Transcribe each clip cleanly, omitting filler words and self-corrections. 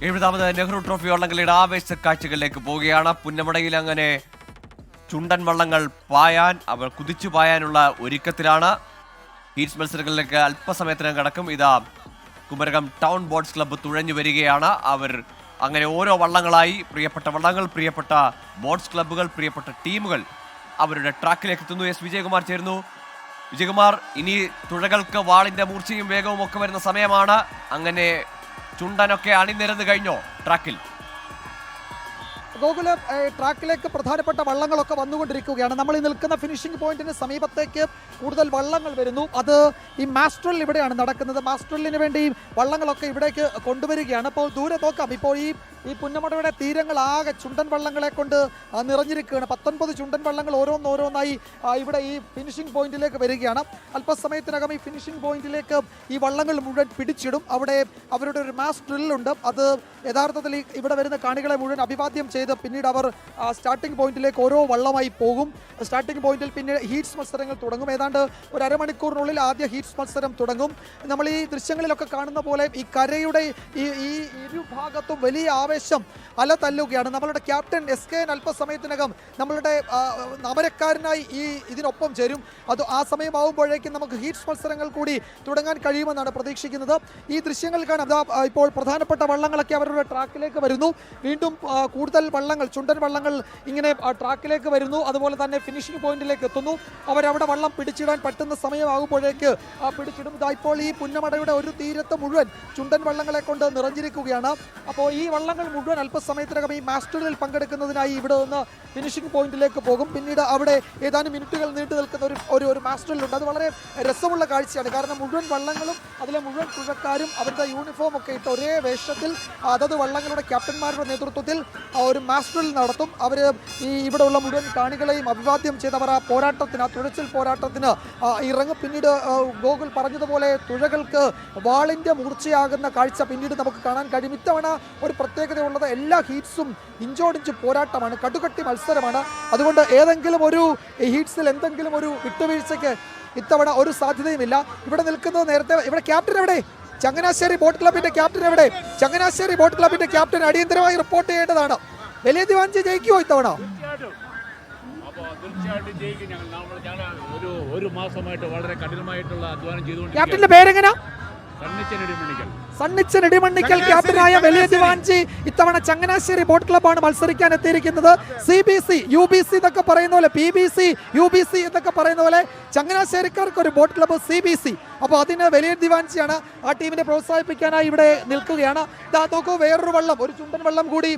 70ാമത് Nehru trophy വള്ളംകളിയുടെ ആവേശ കാഴ്ചകളിലേക്ക് പോവുകയാണ്. പുന്നമടയിൽ അങ്ങനെ ചുണ്ടൻ വള്ളങ്ങൾ പായാൻ അവർ കുതിച്ചു പായാനുള്ള ഒരുക്കത്തിലാണ്. ഹീറ്റ്സ് മത്സരങ്ങളിലേക്ക് അല്പസമയത്തിനകം കടക്കും. ഇതാ കുമരകം ടൗൺ ബോട്ട്സ് ക്ലബ്ബ് തുഴഞ്ഞു വരികയാണ്. അവർ അങ്ങനെ ഓരോ വള്ളങ്ങളായി പ്രിയപ്പെട്ട വള്ളങ്ങൾ, പ്രിയപ്പെട്ട ബോട്ട്സ് ക്ലബ്ബുകൾ, പ്രിയപ്പെട്ട ടീമുകൾ അവരുടെ ട്രാക്കിലേക്ക് എത്തുന്നു. എസ് വിജയകുമാർ ചേരുന്നു. വിജയകുമാർ, ഇനി തുഴകൾക്ക് വാളിന്റെ മൂർച്ചയും വേഗവും ഒക്കെ വരുന്ന സമയമാണ്. അങ്ങനെ ചുണ്ടനൊക്കെ അണിനിരന്ന് കഴിഞ്ഞോ ട്രാക്കിൽ? ഗോകുല, ട്രാക്കിലേക്ക് പ്രധാനപ്പെട്ട വള്ളങ്ങളൊക്കെ വന്നുകൊണ്ടിരിക്കുകയാണ്. നമ്മൾ ഈ നിൽക്കുന്ന ഫിനിഷിംഗ് പോയിന്റിന് സമീപത്തേക്ക് കൂടുതൽ വള്ളങ്ങൾ വരുന്നു. അത് ഈ മാസ്ട്രൽ ഇവിടെയാണ് നടക്കുന്നത്. മാസ്ട്രലിന് വേണ്ടി വള്ളങ്ങളൊക്കെ ഇവിടേക്ക് കൊണ്ടുവരികയാണ്. അപ്പോൾ ദൂരെ നോക്കാം. ഇപ്പോൾ ഈ പുന്നമടയുടെ തീരങ്ങളാകെ ചുണ്ടൻ വള്ളങ്ങളെ കൊണ്ട് നിറഞ്ഞിരിക്കുകയാണ്. 19 ചുണ്ടൻ വള്ളങ്ങൾ ഓരോന്നോരോന്നായി ഇവിടെ ഈ ഫിനിഷിംഗ് പോയിന്റിലേക്ക് വരികയാണ്. അല്പസമയത്തിനകം ഈ ഫിനിഷിംഗ് പോയിന്റിലേക്ക് ഈ വള്ളങ്ങൾ മുഴുവൻ പിടിച്ചിടും. അവിടെ അവരുടെ ഒരു മാസ് ഡ്രില്ലുണ്ട്. അത് യഥാർത്ഥത്തിൽ ഇവിടെ വരുന്ന കാണികളെ മുഴുവൻ അഭിവാദ്യം ചെയ്ത് പിന്നീട് അവർ സ്റ്റാർട്ടിംഗ് പോയിന്റിലേക്ക് ഓരോ വള്ളമായി പോകും. സ്റ്റാർട്ടിംഗ് പോയിന്റിൽ പിന്നീട് ഹീറ്റ്സ് മത്സരങ്ങൾ തുടങ്ങും. ഏതാണ്ട് ഒരു അരമണിക്കൂറിനുള്ളിൽ ആദ്യ ഹീറ്റ്സ് മത്സരം തുടങ്ങും. നമ്മൾ ഈ ദൃശ്യങ്ങളിലൊക്കെ കാണുന്ന പോലെ ഈ കരയുടെ ഈ ഇരുഭാഗത്തും വലിയ ആവേശം അല തല്ലുകയാണ്. നമ്മളുടെ ക്യാപ്റ്റൻ SKN അല്പസമയത്തിനകം നമ്മളുടെ അമരക്കാരനായി ഇതിനൊപ്പം ചേരും. അത് ആ സമയമാകുമ്പോഴേക്കും നമുക്ക് ഹീറ്റ്സ് മത്സരങ്ങൾ കൂടി തുടങ്ങാൻ കഴിയുമെന്നാണ് പ്രതീക്ഷിക്കുന്നത്. ഈ ദൃശ്യങ്ങൾ കാണാം. ഇപ്പോൾ പ്രധാനപ്പെട്ട വള്ളങ്ങളൊക്കെ അവരുടെ ട്രാക്കിലേക്ക് വരുന്നു. വീണ്ടും കൂടുതൽ വള്ളങ്ങൾ, ചുണ്ടൻ വള്ളങ്ങൾ ഇങ്ങനെ ട്രാക്കിലേക്ക് വരുന്നു. അതുപോലെ തന്നെ ഫിനിഷിംഗ് പോയിന്റിലേക്ക് എത്തുന്നു. അവരവിടെ വള്ളം പിടിച്ചിടാൻ പറ്റുന്ന സമയമാകുമ്പോഴേക്ക് പിടിച്ചിടും. ഇപ്പോൾ ഈ പുന്നമടയുടെ ഒരു തീരത്ത് മുഴുവൻ ചുണ്ടൻ വള്ളങ്ങളെ കൊണ്ട് നിറഞ്ഞിരിക്കുകയാണ്. അപ്പോൾ ഈ വള്ളങ്ങൾ മുഴുവൻ അല്പസമയത്തിനകം ഈ മാസ്റ്ററിൽ പങ്കെടുക്കുന്നതിനായി ഇവിടെ നിന്ന് ഫിനിഷിംഗ് പോയിന്റിലേക്ക് പോകും. പിന്നീട് അവിടെ ഏതാനും മിനിറ്റുകൾ നീണ്ടു നിൽക്കുന്ന ഒരു മാസ്റ്ററിലുണ്ട്. അത് വളരെ രസമുള്ള കാഴ്ചയാണ്. കാരണം മുഴുവൻ വള്ളങ്ങളും അതിലെ മുഴുവൻ തുഴക്കാരും അവരുടെ യൂണിഫോം ഒക്കെ ഇട്ട് ഒരേ വേഷത്തിൽ അതത് വള്ളങ്ങളുടെ ക്യാപ്റ്റന്മാരുടെ നേതൃത്വത്തിൽ ഒരു മാസ്റ്ററിൽ നടത്തും. അവർ ഇവിടെയുള്ള മുഴുവൻ കാണികളെയും അഭിവാദ്യം ചെയ്തവർ ആ പോരാട്ടത്തിന്, ആ തുഴച്ചിൽ പോരാട്ടത്തിന് ഇറങ്ങും. പിന്നീട് ഗോകുൽ പറഞ്ഞതുപോലെ തുഴകൾക്ക് വാളിന്റെ മൂർച്ചയാകുന്ന കാഴ്ച പിന്നീട് നമുക്ക് കാണാൻ കഴിയും. ഇത്തവണ ഒരു പ്രത്യേകതയുള്ളത് എല്ലാ ഹീറ്റ്സും ഇഞ്ചോടിഞ്ച് പോരാട്ടമാണ്, കടുകട്ടി മത്സരമാണ്. അതുകൊണ്ട് ഏതെങ്കിലും ഒരു ഹീറ്റ്സിൽ എന്തെങ്കിലും ഒരു വിട്ടുവീഴ്ചയ്ക്ക് ഇത്തവണ ഒരു സാധ്യതയുമില്ല. ഇവിടെ നിൽക്കുന്നത് നേരത്തെ ഇവിടെ ക്യാപ്റ്റൻ എവിടെ? ചങ്ങനാശ്ശേരി ബോട്ട് ക്ലബിന്റെ ക്യാപ്റ്റൻ എവിടെ? ചങ്ങനാശ്ശേരി ബോട്ട് ക്ലബിന്റെ ക്യാപ്റ്റൻ അടിയന്തരമായി റിപ്പോർട്ട് ചെയ്യേണ്ടതാണ്. വലിയ ദിവാൻജി ജയിക്കുമോ ഇത്തവണ? തീർച്ചയായിട്ടും ജയിക്കും. ഞങ്ങൾ ഒരു മാസമായിട്ട് വളരെ കഠിനമായിട്ടുള്ള അധ്വാനം ചെയ്തുകൊണ്ട്. ക്യാപ്റ്റന്റെ പേരെങ്ങനെ? സണ്ണിച്ചൻ ഇടിമണ്ണിക്കൽ ക്യാപ്റ്റനായ വലിയ ദിവാൻജി ഇത്തവണ ചങ്ങനാശ്ശേരി ബോട്ട് ക്ലബ്ബാണ് മത്സരിക്കാൻ എത്തിയിരിക്കുന്നത്. CBC UBC എന്നൊക്കെ പറയുന്ന പോലെ, PBC UBC എന്നൊക്കെ പറയുന്ന പോലെ ചങ്ങനാശ്ശേരിക്കാർക്ക് ഒരു ബോട്ട് ക്ലബ്ബ് CBC. അപ്പോൾ അതിന് വലിയ ദിവാൻജിയാണ് ആ ടീമിനെ പ്രോത്സാഹിപ്പിക്കാനായി ഇവിടെ നിൽക്കുകയാണ്. ഇതാ നോക്കൂ, വേറൊരു വള്ളം, ഒരു ചുണ്ടൻ വള്ളം കൂടി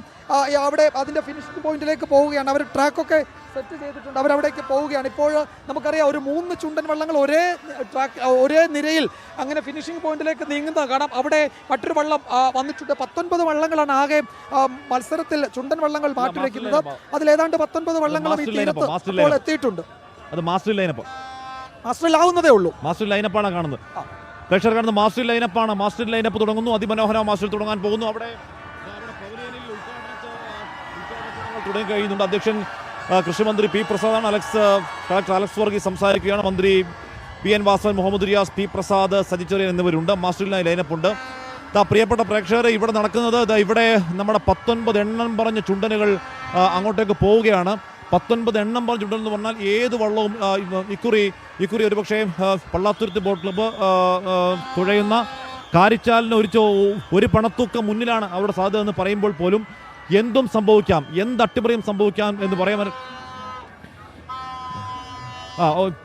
അവിടെ അതിന്റെ ഫിനിഷിംഗ് പോയിന്റിലേക്ക് പോവുകയാണ്. അവർ ട്രാക്കൊക്കെ സെറ്റ് ചെയ്തിട്ടുണ്ട്. അവരവിടേക്ക് പോവുകയാണ്. ഇപ്പോൾ നമുക്കറിയാം ഒരു 3 ചുണ്ടൻ വള്ളങ്ങൾ ഒരേ നിരയിൽ അങ്ങനെ ഫിനിഷിംഗ് പോയിന്റിലേക്ക് നീങ്ങുന്നത് കാണാം. അവിടെ മറ്റൊരു വള്ളം വന്നിട്ടുണ്ട്. 19 വള്ളങ്ങളാണ് ആകെ മത്സരത്തിൽ ചുണ്ടൻ വള്ളങ്ങൾ മാറ്റിവെക്കുന്നത്. അതിലേതാണ്ട് 19 വള്ളങ്ങളും ഈ തീരത്ത് ഇപ്പോൾ എത്തിയിട്ടുണ്ട്. അത് മാസ്റ്റർ ലൈനപ്പ്, മാസ്റ്ററിലാവുന്നതേ ഉള്ളൂ. മാസ്റ്റർ ലൈനപ്പാണ് കാണുന്നത്. പ്രേക്ഷകർ കാണുന്നത് മാസ്റ്റർ ലൈനപ്പാണ്. മാസ്റ്റർ ലൈനപ്പ് തുടങ്ങുന്നു. അതിമനോഹര മാസ്റ്റർ തുടങ്ങാൻ പോകുന്നു. അവിടെ തുടങ്ങി കഴിയുന്നുണ്ട്. അധ്യക്ഷൻ കൃഷിമന്ത്രി P. പ്രസാദാണ്. കളക്ടർ അലക്സ് വർഗീസ് സംസാരിക്കുകയാണ്. മന്ത്രി PN വാസവൻ, മുഹമ്മദ് റിയാസ്, P. പ്രസാദ്, സജിച്ചെറിയൻ എന്നിവരുണ്ട്. മാസ്റ്ററിൽ ലൈനപ്പുണ്ട്. പ്രിയപ്പെട്ട പ്രേക്ഷകരെ, ഇവിടെ നടക്കുന്നത് ഇവിടെ നമ്മുടെ 19 എണ്ണം പറഞ്ഞ ചുണ്ടനുകൾ അങ്ങോട്ടേക്ക് പോവുകയാണ്. 19 എണ്ണം പറഞ്ഞ ചുണ്ടൻ എന്ന് പറഞ്ഞാൽ ഏത് വള്ളവും ഇക്കുറി ഒരുപക്ഷെ പള്ളാത്തുരുത്തി ബോട്ട് ക്ലബ്ബ് തുഴയുന്ന കാരിച്ചാലിന് ഒരു പണത്തൂക്കം മുന്നിലാണ് അവരുടെ സാധ്യത എന്ന് പറയുമ്പോൾ പോലും എന്തും സംഭവിക്കാം, എന്തട്ടിമറിയും സംഭവിക്കാം എന്ന് പറയാൻ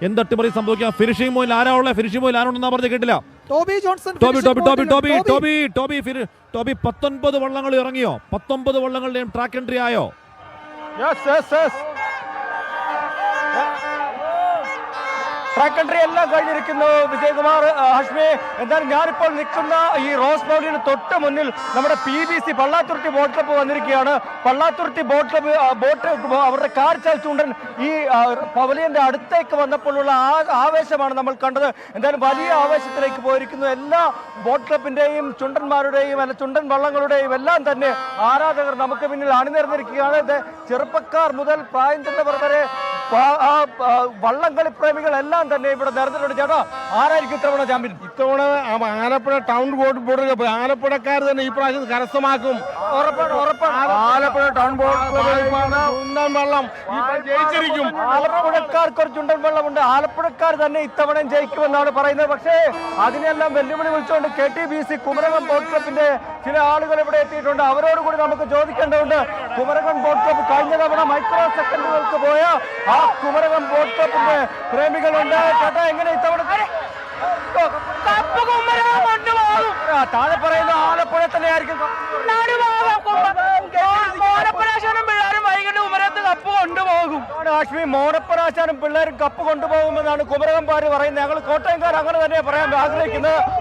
എന്തട്ടിമറിയും സംഭവിക്കാം. ഫിനിഷിംഗ് പോയിന്റ് ആരാ ഉള്ളത്? ഫിനിഷിംഗ് പോയിന്റ് ആരുണ്ടെന്നാ പറഞ്ഞ് കേട്ടില്ല. Toby Johnson. ടോബി 19 വള്ളങ്ങൾ ഇറങ്ങിയോ? 19 വള്ളങ്ങളുടെയും ട്രാക്ക് എൻട്രി ആയോ? ട്രാക്ക് എൻട്രി എല്ലാം കഴിഞ്ഞിരിക്കുന്നു വിജയകുമാർ, ഹാഷ്മി. എന്തായാലും ഞാനിപ്പോൾ നിൽക്കുന്ന ഈ റോസ് പവലിന് തൊട്ട് മുന്നിൽ നമ്മുടെ PBC പള്ളാത്തുരുത്തി ബോട്ട് ക്ലബ്ബ് വന്നിരിക്കുകയാണ്. പള്ളാത്തുരുത്തി ബോട്ട് ക്ലബ്ബ് അവരുടെ കാർച്ചാൽ ചൂണ്ടൻ ഈ പവലിയന്റെ അടുത്തേക്ക് വന്നപ്പോഴുള്ള ആവേശമാണ് നമ്മൾ കണ്ടത്. എന്തായാലും വലിയ ആവേശത്തിലേക്ക് പോയിരിക്കുന്നു. എല്ലാ ബോട്ട് ക്ലബിന്റെയും ചുണ്ടന്മാരുടെയും ചുണ്ടൻ വള്ളങ്ങളുടെയും എല്ലാം തന്നെ ആരാധകർ നമുക്ക് പിന്നിൽ അണിനിരന്നിരിക്കുകയാണ്. ചെറുപ്പക്കാർ മുതൽ പ്രായം ചെന്നവർ വരെ വള്ളംകളി പ്രേമികൾ എല്ലാം തന്നെ ഇവിടെ നിറഞ്ഞിട്ടുണ്ട്. ചേട്ടാ, ആരായിരിക്കും ഇത്തവണ ചാമ്പ്യൻ? ഇത്തവണ ആലപ്പുഴ ടൗൺ ബോർഡ് ആലപ്പുഴക്കാർ തന്നെ ഈ പ്രാവശ്യം കരസ്ഥമാക്കും. ആലപ്പുഴ ടൗൺ ബോർഡ് വള്ളം ജയിച്ചിരിക്കും. ആലപ്പുഴക്കാർക്ക് ഒരു ചുണ്ടൻ വെള്ളമുണ്ട്. ആലപ്പുഴക്കാർ തന്നെ ഇത്തവണ ജയിക്കുമെന്നാണ് പറയുന്നത്. പക്ഷേ അതിനെല്ലാം വെല്ലുവിളി വിളിച്ചുകൊണ്ട് KTBC കുമരകം ബോട്ട് ക്ലബിന്റെ ചില ആളുകൾ ഇവിടെ എത്തിയിട്ടുണ്ട്. അവരോട് കൂടി നമുക്ക് ചോദിക്കേണ്ടതുണ്ട്. കുമരകം ബോട്ട് ക്ലബ് കഴിഞ്ഞ തവണ മൈക്രോ സെക്കൻഡുകൾക്ക് പോയ ആ കുമരകം ബോട്ട് ക്ലബിന്റെ പ്രേമികളുണ്ട്. ചേട്ടാ, എങ്ങനെ ഇത്തവണ താഴെ പറയുന്ന ആലപ്പുഴ തന്നെയായിരിക്കും. ഹാഷ്മി, മോനപ്പനാശാനും പിള്ളേരും കപ്പ് കൊണ്ടുപോകുമെന്നാണ് കുമരകം പാര് പറയുന്നത്. ഞങ്ങൾ കോട്ടയംകാർ അങ്ങനെ തന്നെ പറയാൻ ആഗ്രഹിക്കുന്നത്.